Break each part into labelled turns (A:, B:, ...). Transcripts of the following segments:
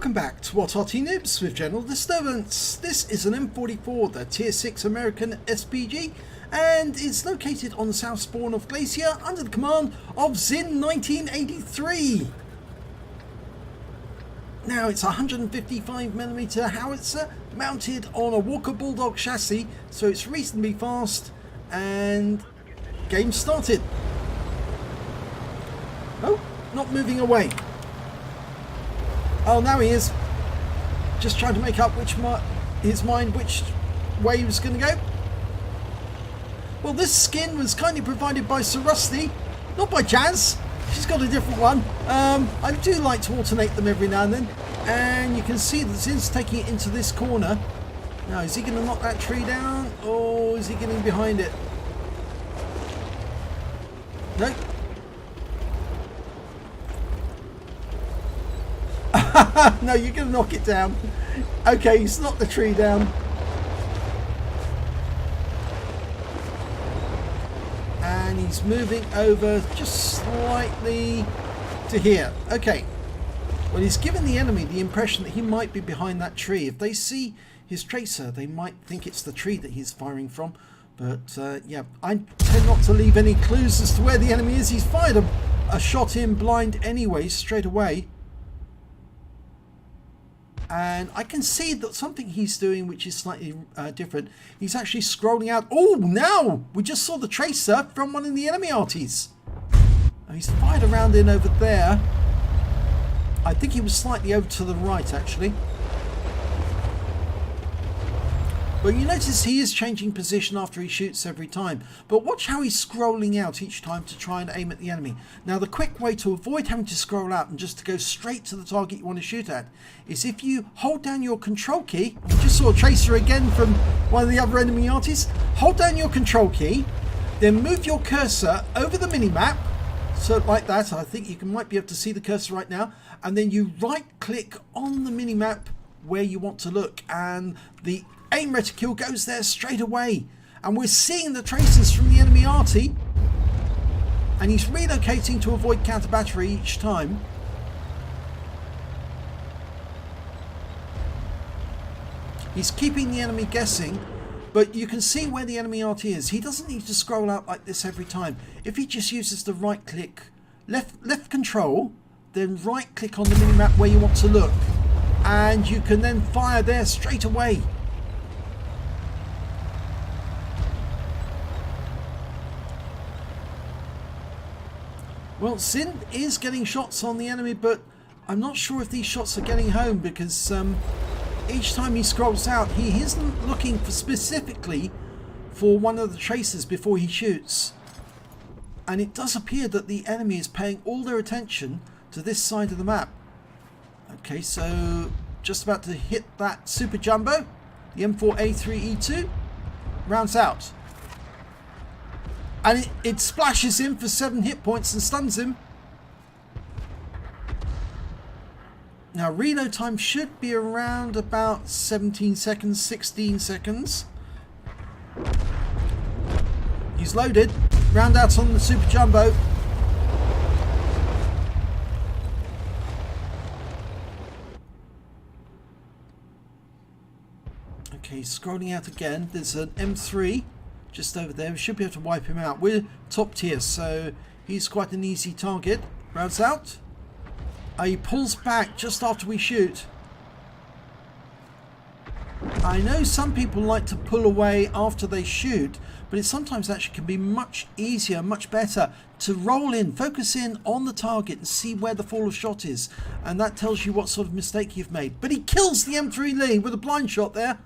A: Welcome back to what Arty Noobs with General Disturbance. This is an M44, the Tier 6 American SPG, and it's located on the south spawn of Glacier under the command of Zin 1983. Now it's a 155mm howitzer mounted on a Walker Bulldog chassis, so it's reasonably fast, and game started. Oh, not moving away. Oh, now he is. Just trying to make up his mind which way he was going to go. Well, this skin was kindly provided by Sir Rusty, not by Jazz. She's got a different one. I do like to alternate them every now and then. And you can see that Zin's taking it into this corner. Now, is he going to knock that tree down? Or is he getting behind it? Nope. No, you're going to knock it down. Okay, he's knocked the tree down. And he's moving over just slightly to here. Okay. Well, he's given the enemy the impression that he might be behind that tree. If they see his tracer, they might think it's the tree that he's firing from. But, yeah, I tend not to leave any clues as to where the enemy is. He's fired a shot in blind anyway, straight away. And I can see that something he's doing which is slightly different. He's actually scrolling out. Oh, now we just saw the tracer from one of the enemy arties. And he's fired around in over there. I think he was slightly over to the right, actually. But you notice he is changing position after he shoots every time. But watch how he's scrolling out each time to try and aim at the enemy. Now, the quick way to avoid having to scroll out and just to go straight to the target you want to shoot at is if you hold down your control key. You just saw a tracer again from one of the other enemy artists. Hold down your control key, then move your cursor over the minimap. So like that. I think you might be able to see the cursor right now. And then you right click on the minimap where you want to look. And the aim reticule goes there straight away, and we're seeing the traces from the enemy Arty, and he's relocating to avoid counter battery each time. He's keeping the enemy guessing, but you can see where the enemy Arty is. He doesn't need to scroll out like this every time. If he just uses the right click, left control, then right click on the minimap where you want to look, and you can then fire there straight away. Well, Zin is getting shots on the enemy, but I'm not sure if these shots are getting home, because each time he scrolls out, he isn't looking for specifically for one of the tracers before he shoots. And it does appear that the enemy is paying all their attention to this side of the map. Okay, so just about to hit that super jumbo. The M4A3E2 rounds out. And it splashes him for 7 hit points and stuns him. Now, reload time should be around about 17 seconds, 16 seconds. He's loaded. Round out on the Super Jumbo. Okay, scrolling out again. There's an M3. Just over there. We should be able to wipe him out. We're top tier, so he's quite an easy target. Rounds out. He pulls back just after we shoot. I know some people like to pull away after they shoot, but it sometimes actually can be much easier, much better to roll in, focus in on the target and see where the fall of shot is. And that tells you what sort of mistake you've made. But he kills the M3 Lee with a blind shot there.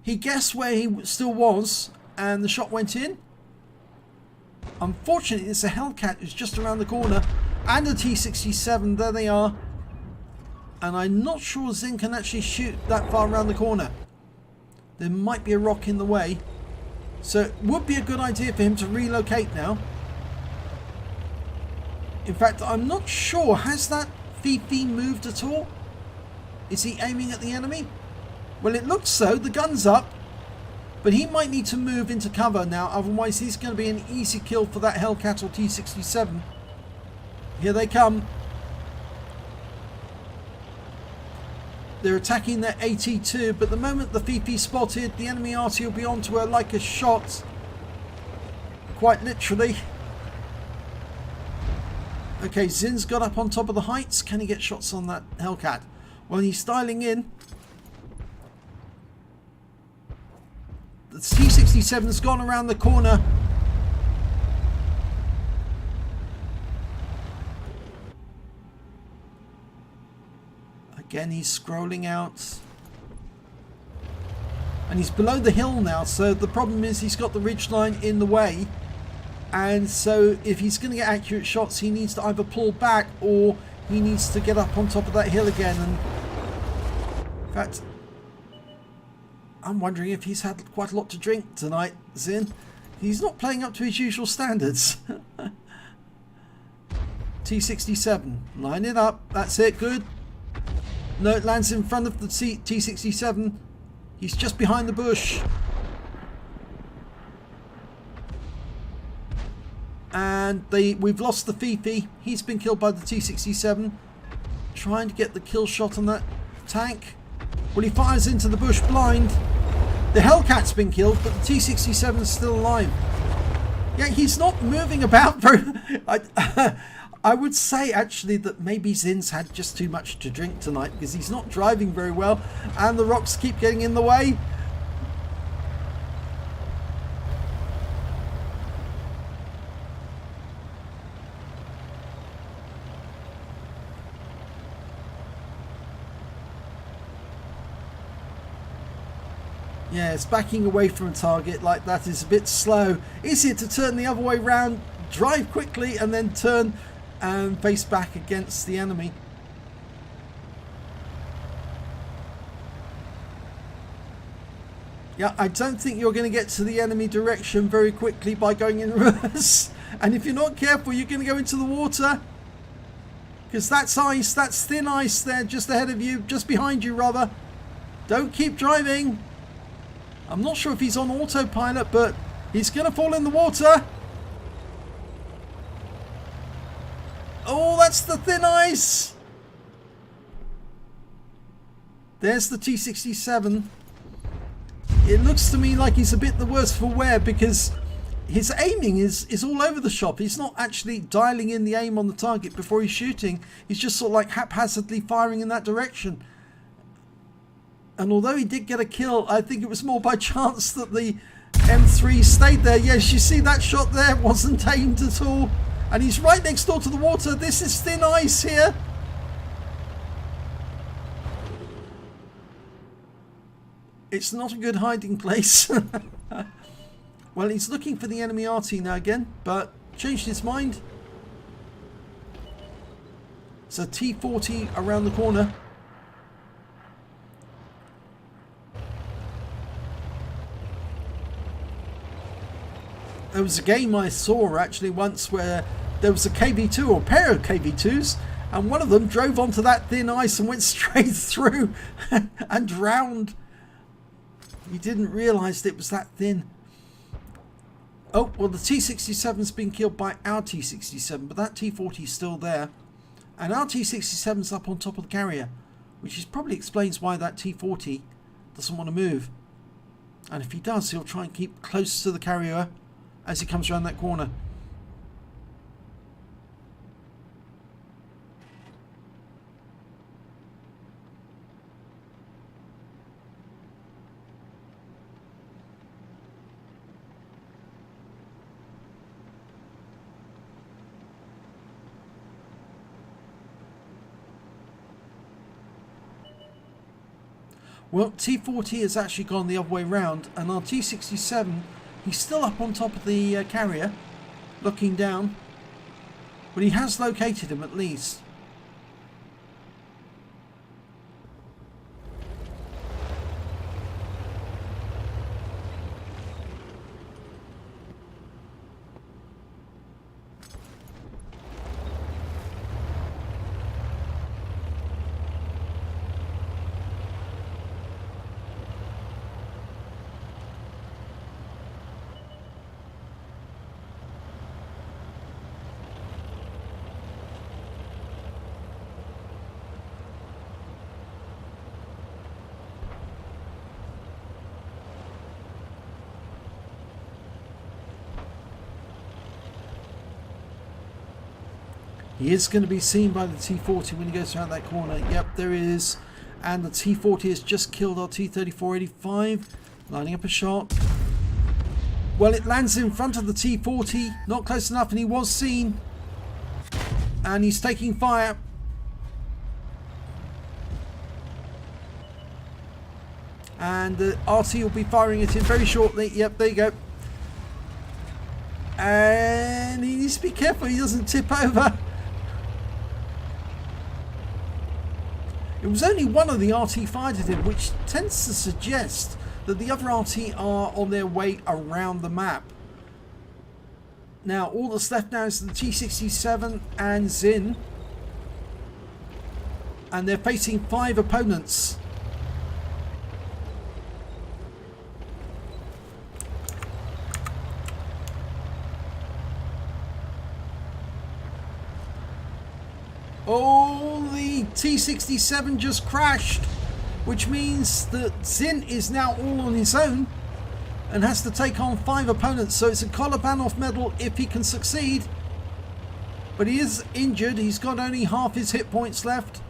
A: He guessed where he still was, and the shot went in. Unfortunately, it's a Hellcat who's just around the corner, and a T67. There they are. And I'm not sure Zin can actually shoot that far around the corner. There might be a rock in the way. So it would be a good idea for him to relocate now. In fact, I'm not sure. Has that Fifi moved at all? Is he aiming at the enemy? Well, it looks so. The gun's up. But he might need to move into cover now, otherwise he's going to be an easy kill for that Hellcat or T67. Here they come. They're attacking their AT2, but the moment the Fifi spotted, the enemy Arty will be onto her like a shot. Quite literally. Okay, Zin's got up on top of the heights. Can he get shots on that Hellcat? Well, he's styling in. The T-67's gone around the corner. Again, he's scrolling out. And he's below the hill now, so the problem is he's got the ridgeline in the way. And so if he's going to get accurate shots, he needs to either pull back or he needs to get up on top of that hill again. And in fact, I'm wondering if he's had quite a lot to drink tonight, Zin. He's not playing up to his usual standards. T-67, line it up. That's it, good. No, it lands in front of the T-67. He's just behind the bush. And we've lost the Fifi. He's been killed by the T-67. Trying to get the kill shot on that tank. Well, he fires into the bush blind. The Hellcat's been killed, but the T-67 is still alive. Yeah, he's not moving about very... I would say actually that maybe Zin's had just too much to drink tonight, because he's not driving very well and the rocks keep getting in the way. Yeah, it's backing away from a target like that is a bit slow. Easier to turn the other way round, drive quickly and then turn and face back against the enemy. Yeah, I don't think you're going to get to the enemy direction very quickly by going in reverse. And if you're not careful, you're going to go into the water. Because that's ice, that's thin ice there just ahead of you, just behind you rather. Don't keep driving. I'm not sure if he's on autopilot, but he's going to fall in the water. Oh, that's the thin ice. There's the T-67. It looks to me like he's a bit the worse for wear because his aiming is all over the shop. He's not actually dialing in the aim on the target before he's shooting. He's just sort of like haphazardly firing in that direction. And although he did get a kill, I think it was more by chance that the M3 stayed there. Yes, you see that shot there wasn't aimed at all. And he's right next door to the water. This is thin ice here. It's not a good hiding place. Well, he's looking for the enemy Arty now again, but changed his mind. It's a T-40 around the corner. There was a game I saw actually once where there was a KV2 or a pair of KV2s and one of them drove onto that thin ice and went straight through and drowned. He didn't realise it was that thin. Oh, well, the T-67's been killed by our T-67, but that T-40 is still there. And our T-67's up on top of the carrier, which is probably explains why that T-40 doesn't want to move. And if he does, he'll try and keep close to the carrier as he comes around that corner. Well, T-40 has actually gone the other way round, and our T-67, he's still up on top of the carrier, looking down, but he has located him at least. He is going to be seen by the T40 when he goes around that corner. Yep, there he is. And the T40 has just killed our T3485. Lining up a shot. Well, it lands in front of the T40. Not close enough, and he was seen. And he's taking fire. And the Arty will be firing at him very shortly. Yep, there you go. And he needs to be careful he doesn't tip over. It was only one of the Arty fired at him, which tends to suggest that the other Arty are on their way around the map. Now, all that's left now is the T67 and Zin. And they're facing 5 opponents. Oh, the T67 just crashed, which means that Zin is now all on his own and has to take on 5 opponents. So it's a Kolobanov medal if he can succeed. But he is injured. He's got only half his hit points left.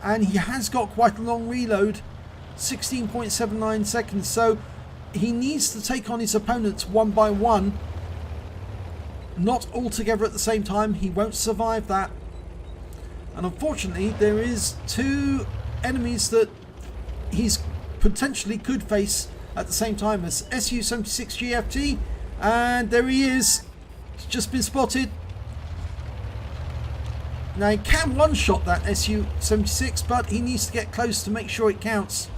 A: And he has got quite a long reload, 16.79 seconds. So he needs to take on his opponents one by one. Not all together at the same time. He won't survive that. And unfortunately, there is 2 enemies that he's potentially could face at the same time as SU-76 GFT. And there he is. He's just been spotted. Now he can one-shot that SU-76, but he needs to get close to make sure it counts.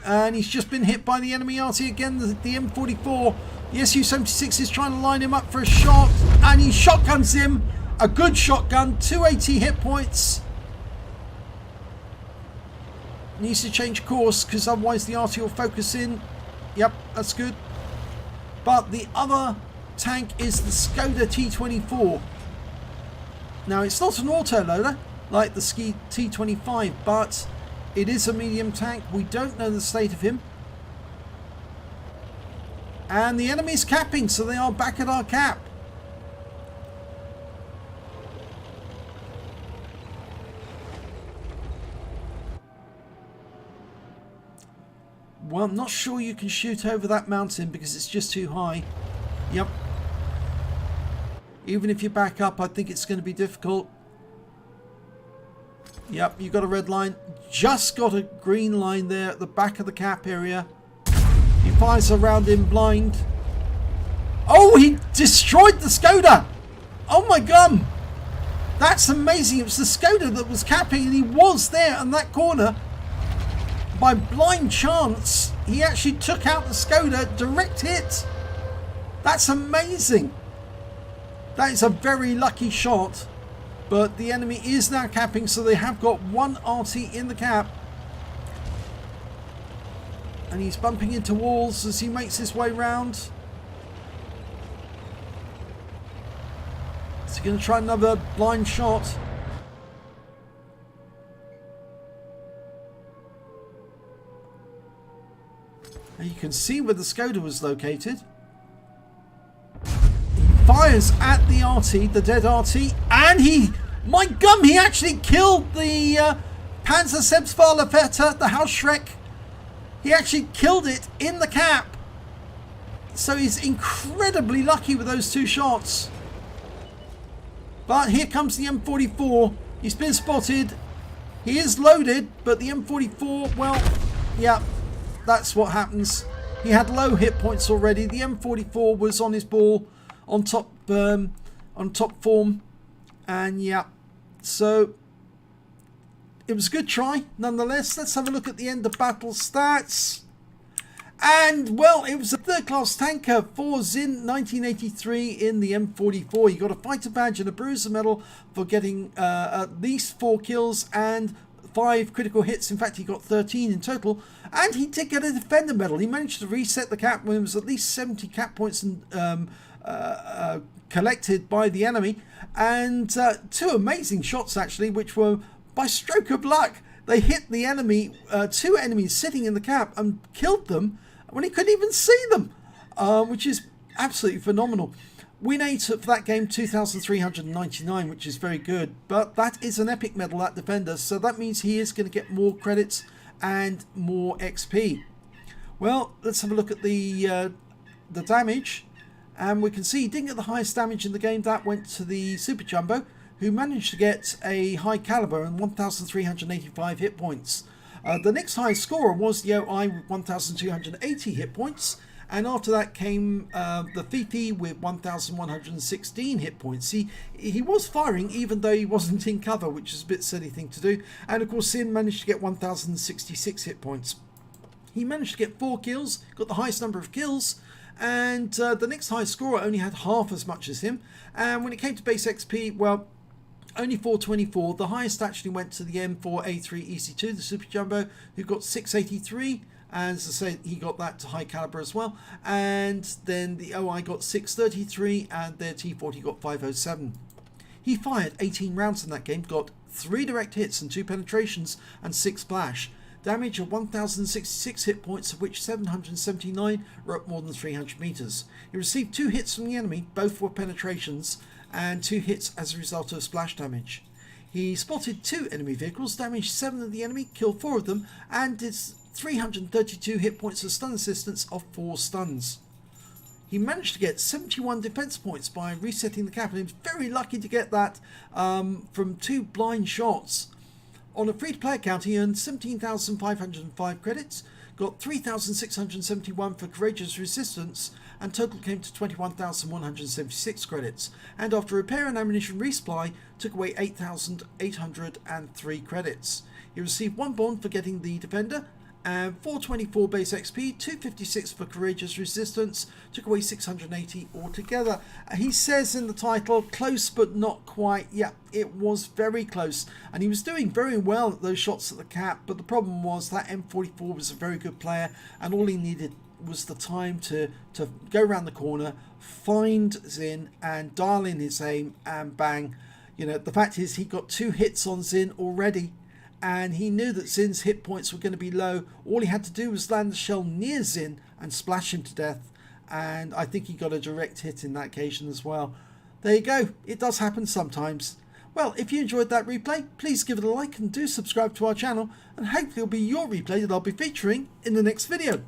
A: And he's just been hit by the enemy Arty again, the M44. The SU-76 is trying to line him up for a shot, and he shotguns him. A good shotgun, 280 hit points. Needs to change course because otherwise the Arty will focus in. Yep, that's good. But the other tank is the Skoda T24. Now it's not an autoloader like the Ski T25, but it is a medium tank. We don't know the state of him. And the enemy's capping, so they are back at our cap. Well, I'm not sure you can shoot over that mountain because it's just too high. Yep. Even if you back up, I think it's going to be difficult. Yep, you got a red line. Just got a green line there at the back of the cap area. He fires around him blind. Oh, he destroyed the Skoda! Oh my gum! That's amazing. It was the Skoda that was capping, and he was there in that corner. By blind chance, he actually took out the Skoda. Direct hit. That's amazing. That is a very lucky shot. But the enemy is now capping, so they have got 1 Arty in the cap. And he's bumping into walls as he makes his way round. Is he going to try another blind shot? And you can see where the Skoda was located. He fires at the Arty, the dead Arty, and he, my gum, he actually killed the Panzersebsfahrerfetter, the House Shrek. He actually killed it in the cap. So he's incredibly lucky with those 2 shots. But here comes the M44. He's been spotted. He is loaded, but the M44, well, yeah, that's what happens. He had low hit points already. The M44 was on his ball, on top form, and yeah, so it was a good try nonetheless. Let's have a look at the end of battle stats. And well, it was a 3rd class tanker for Zin 1983 in the M44. He got a fighter badge and a bruiser medal for getting at least 4 kills and 5 critical hits. In fact, he got 13 in total, and he did get a defender medal. He managed to reset the cap when it was at least 70 cap points and collected by the enemy, and 2 amazing shots actually, which were by stroke of luck. They hit the enemy, 2 enemies sitting in the cap, and killed them when he couldn't even see them, which is absolutely phenomenal. Win 8 for that game, 2,399, which is very good. But that is an epic medal, that defender, so that means he is going to get more credits and more XP. Well, let's have a look at the damage. And we can see he didn't get the highest damage in the game. That went to the Super Jumbo, who managed to get a high caliber and 1,385 hit points. The next highest scorer was the OI with 1,280 hit points. And after that came the Fifi with 1,116 hit points. He was firing even though he wasn't in cover, which is a bit silly thing to do. And of course Sin managed to get 1,066 hit points. He managed to get 4 kills, got the highest number of kills. And the next highest scorer only had half as much as him. And when it came to base XP, well, only 424. The highest actually went to the M4A3 EC2, the Super Jumbo, who got 683. And as I say, he got that to high caliber as well. And then the OI got 633 and their T40 got 507. He fired 18 rounds in that game, got 3 direct hits and 2 penetrations and 6 splash. Damage of 1,066 hit points, of which 779 were up more than 300 meters. He received 2 hits from the enemy, both were penetrations, and 2 hits as a result of splash damage. He spotted 2 enemy vehicles, damaged 7 of the enemy, killed 4 of them, and did 332 hit points of stun assistance of 4 stuns. He managed to get 71 defense points by resetting the cap, and he was very lucky to get that from 2 blind shots. On a free-to-play account, he earned 17,505 credits, got 3,671 for courageous resistance, and total came to 21,176 credits. And after repair and ammunition resupply, took away 8,803 credits. He received 1 bond for getting the defender, and 424 base XP, 256 for courageous resistance, took away 680 altogether. He says in the title, close but not quite. Yeah, it was very close, and he was doing very well at those shots at the cap, but the problem was that M44 was a very good player, and all he needed was the time to go around the corner, find Zin, and dial in his aim, and bang. You know, the fact is he got 2 hits on Zin already, and he knew that Zin's hit points were going to be low. All he had to do was land the shell near Zin and splash him to death. And I think he got a direct hit in that occasion as well. There you go. It does happen sometimes. Well, if you enjoyed that replay, please give it a like and do subscribe to our channel. And hopefully it'll be your replay that I'll be featuring in the next video.